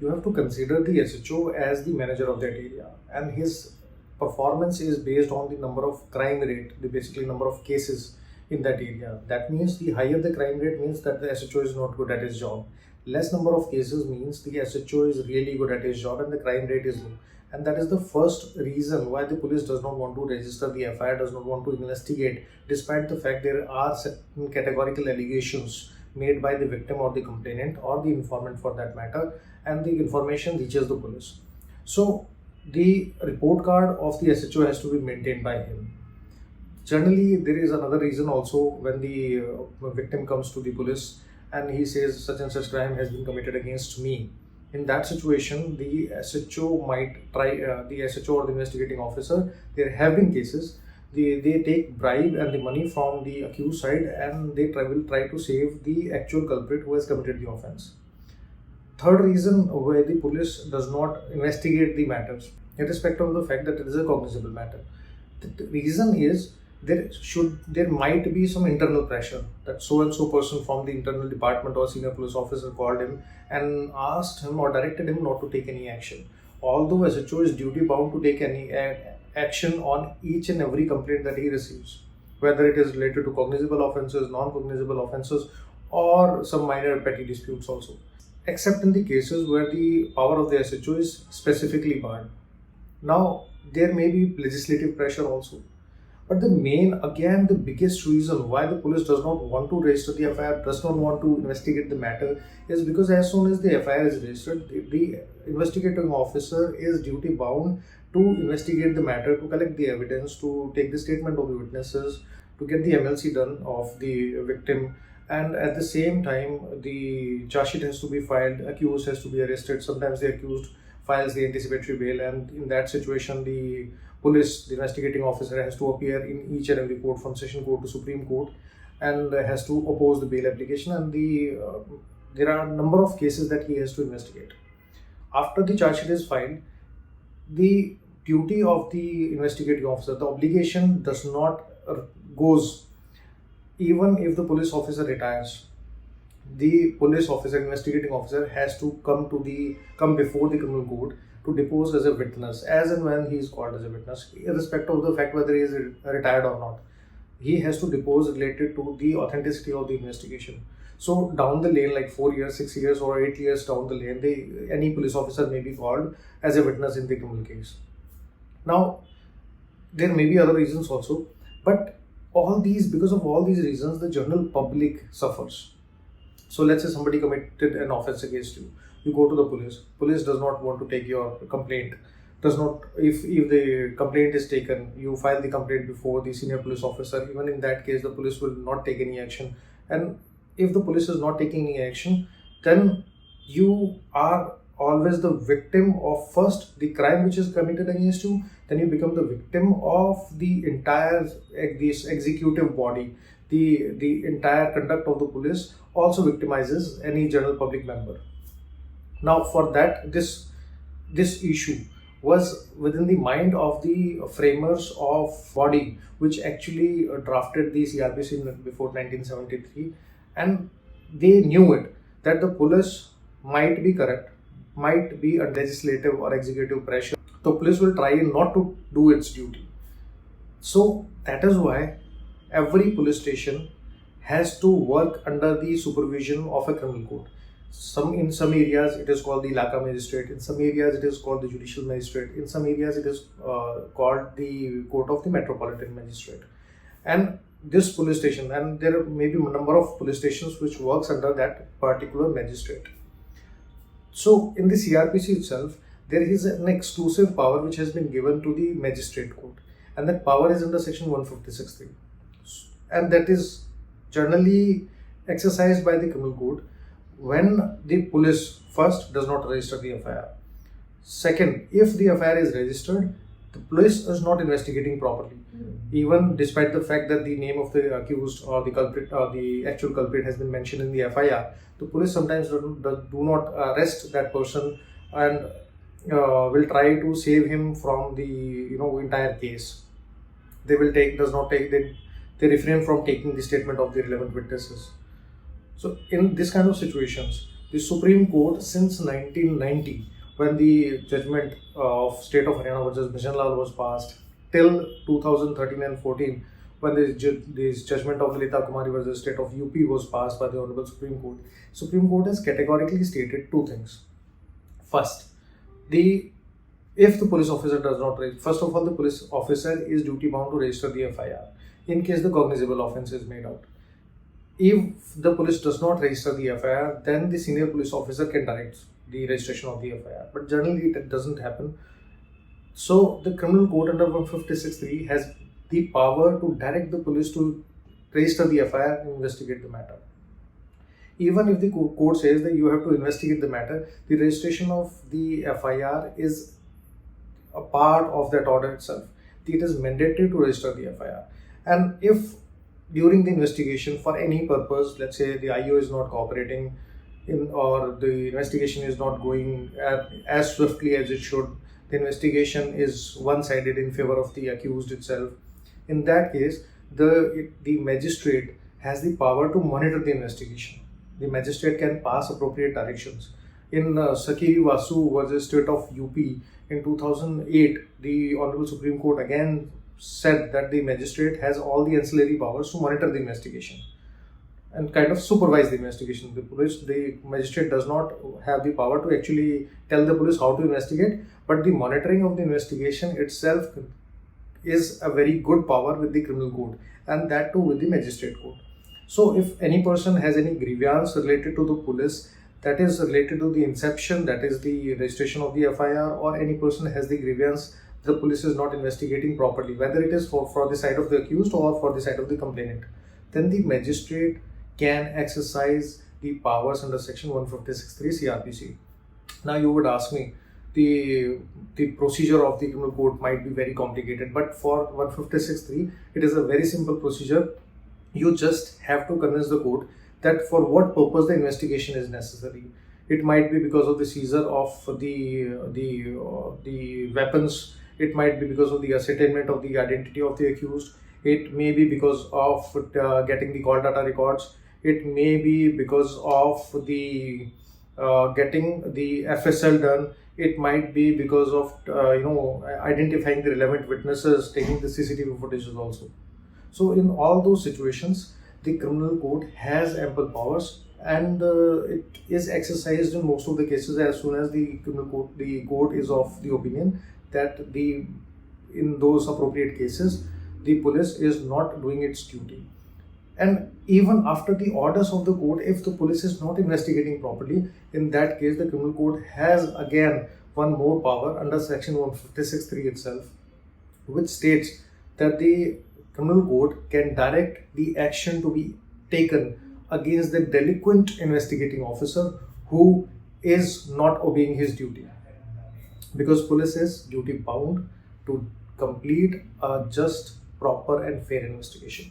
you have to consider the SHO as the manager of that area, and his performance is based on the number of crime rate, the basically number of cases in that area. That means the higher the crime rate means that the SHO is not good at his job. Less number of cases means the SHO is really good at his job and the crime rate is low. And that is the first reason why the police does not want to register the FIR, does not want to investigate, despite the fact there are certain categorical allegations made by the victim or the complainant or the informant for that matter, and the information reaches the police. So the report card of the SHO has to be maintained by him. Generally, there is another reason also when the victim comes to the police and he says such and such crime has been committed against me. In that situation, the SHO might try, the SHO or the investigating officer, there have been cases, they take bribe and the money from the accused side, and they will try to save the actual culprit who has committed the offense. Third reason why the police does not investigate the matters, irrespective of the fact that it is a cognizable matter. The reason is there might be some internal pressure that so and so person from the internal department or senior police officer called him and asked him or directed him not to take any action. Although SHO is duty bound to take any action on each and every complaint that he receives, whether it is related to cognizable offences, non-cognizable offences, or some minor petty disputes also, except in the cases where the power of the SHO is specifically barred. Now, there may be legislative pressure also. But the biggest reason why the police does not want to register the FIR, does not want to investigate the matter, is because as soon as the FIR is registered, the investigating officer is duty bound to investigate the matter, to collect the evidence, to take the statement of the witnesses, to get the MLC done of the victim, and at the same time, the charge sheet has to be filed, accused has to be arrested. Sometimes the accused files the anticipatory bail, and in that situation, the police, the investigating officer, has to appear in each and every court, from session court to Supreme Court, and has to oppose the bail application, and there are a number of cases that he has to investigate. After the charge sheet is filed, the duty of the investigating officer, the obligation does not goes even if the police officer retires. The police officer, investigating officer, has to come before the criminal court to depose as a witness, as and when he is called as a witness, irrespective of the fact whether he is retired or not. He has to depose related to the authenticity of the investigation. So down the lane, like 4 years, 6 years, or 8 years down the lane, any police officer may be called as a witness in the criminal case. Now, there may be other reasons also, but because of all these reasons, the general public suffers. So let's say somebody committed an offense against you. You go to the police. Police does not want to take your complaint. If the complaint is taken, you file the complaint before the senior police officer. Even in that case, the police will not take any action. And if the police is not taking any action, then you are always the victim of first the crime which is committed against you. Then you become the victim of the entire this executive body. The entire conduct of the police also victimizes any general public member. Now, for that, this issue was within the mind of the framers of body which actually drafted the CrPC before 1973, and they knew it that the police might be corrupt, might be under legislative or executive pressure. The police will try not to do its duty. So that is why every police station has to work under the supervision of a criminal court. In some areas it is called the Ilaka magistrate, in some areas it is called the judicial magistrate, in some areas it is called the court of the metropolitan magistrate. And this police station, and there may be a number of police stations which works under that particular magistrate. So in the CrPC itself, there is an exclusive power which has been given to the magistrate court, and that power is under section 156(3), and that is generally exercised by the criminal code when the police first does not register the FIR. Second, if the FIR is registered, the police is not investigating properly, even despite the fact that the name of the accused or the culprit or the actual culprit has been mentioned in the FIR. The police sometimes do not arrest that person and will try to save him from the entire case. They refrain from taking the statement of the relevant witnesses. So in this kind of situations, the Supreme Court since 1990, when the judgment of State of Haryana versus Mishan Lal was passed, till 2013 and 14, when this judgment of Lalita Kumari versus State of UP was passed by the Honorable Supreme Court, Supreme Court has categorically stated two things. First, if the police officer does not register, first of all, the police officer is duty bound to register the FIR in case the cognizable offence is made out. If the police does not register the FIR, then the senior police officer can direct the registration of the FIR. But generally, it doesn't happen. So, the criminal code under 156(3) has the power to direct the police to register the FIR and investigate the matter. Even if the court says that you have to investigate the matter, the registration of the FIR is a part of that order itself. It is mandatory to register the FIR. And if during the investigation, for any purpose, let's say the IO is not cooperating or the investigation is not going as swiftly as it should, the investigation is one-sided in favor of the accused itself, in that case, the magistrate has the power to monitor the investigation. The magistrate can pass appropriate directions. In Sakiri Vasu versus State of UP in 2008, the Honorable Supreme Court again said that the magistrate has all the ancillary powers to monitor the investigation and kind of supervise the investigation. The magistrate does not have the power to actually tell the police how to investigate, but the monitoring of the investigation itself is a very good power with the criminal code, and that too with the magistrate code. So if any person has any grievance related to the police, that is related to the inception, that is the registration of the FIR, or any person has the grievance the police is not investigating properly, whether it is for the side of the accused or for the side of the complainant, then the magistrate can exercise the powers under section 156(3) CrPC. Now you would ask me, the procedure of the criminal code might be very complicated, but for 156(3) it is a very simple procedure. You just have to convince the court that for what purpose the investigation is necessary. It might be because of the seizure of the weapons. It might be because of the ascertainment of the identity of the accused. It may be because of getting the call data records. It may be because of the getting the FSL done. It might be because of identifying the relevant witnesses, taking the CCTV footages also. So in all those situations, the criminal code has ample powers, and it is exercised in most of the cases as soon as the court is of the opinion that in those appropriate cases the police is not doing its duty. And even after the orders of the court, if the police is not investigating properly, in that case the criminal code has again one more power under section 156(3) itself, which states that the criminal code can direct the action to be taken against the delinquent investigating officer who is not obeying his duty, because police is duty bound to complete a just, proper and fair investigation.